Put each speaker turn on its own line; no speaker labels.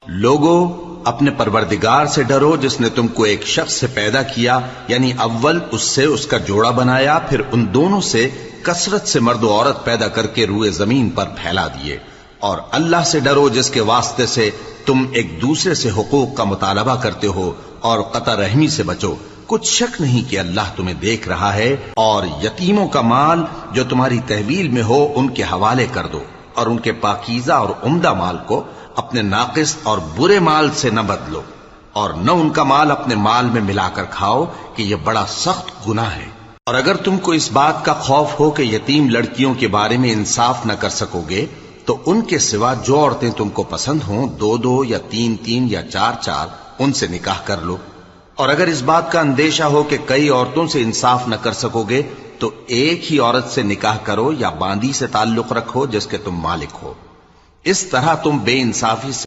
लोगों, अपने परवरदिगार से डरो जिसने तुमको एक शख्स से पैदा किया, यानी अव्वल उससे उसका जोड़ा बनाया, फिर उन दोनों से कसरत से मर्द और औरत पैदा करके रूए जमीन पर फैला दिए। और अल्लाह से डरो जिसके वास्ते से तुम एक दूसरे से हुकूक का मुतालबा करते हो, और कता रहमी से बचो। कुछ शक नहीं कि अल्लाह तुम्हें देख रहा है। और यतीमों का माल जो तुम्हारी तहवील में हो उनके हवाले कर दो, और उनके पाकीज़ा और उम्दा माल को अपने नाकिस और बुरे माल से न बदलो, और न उनका माल अपने माल में मिलाकर खाओ कि यह बड़ा सख्त गुनाह है। और अगर तुमको इस बात का खौफ हो कि यतीम लड़कियों के बारे में इंसाफ न कर सकोगे, तो उनके सिवा जो औरतें तुमको पसंद हों, 2-2 या 3-3 या 4-4, उनसे निकाह कर लो। और अगर इस बात का अंदेशा हो कि कई औरतों से इंसाफ न कर सकोगे, तो एक ही औरत से निकाह करो या बांदी से ताल्लुक रखो जिसके तुम मालिक हो। इस तरह तुम बेइंसाफी से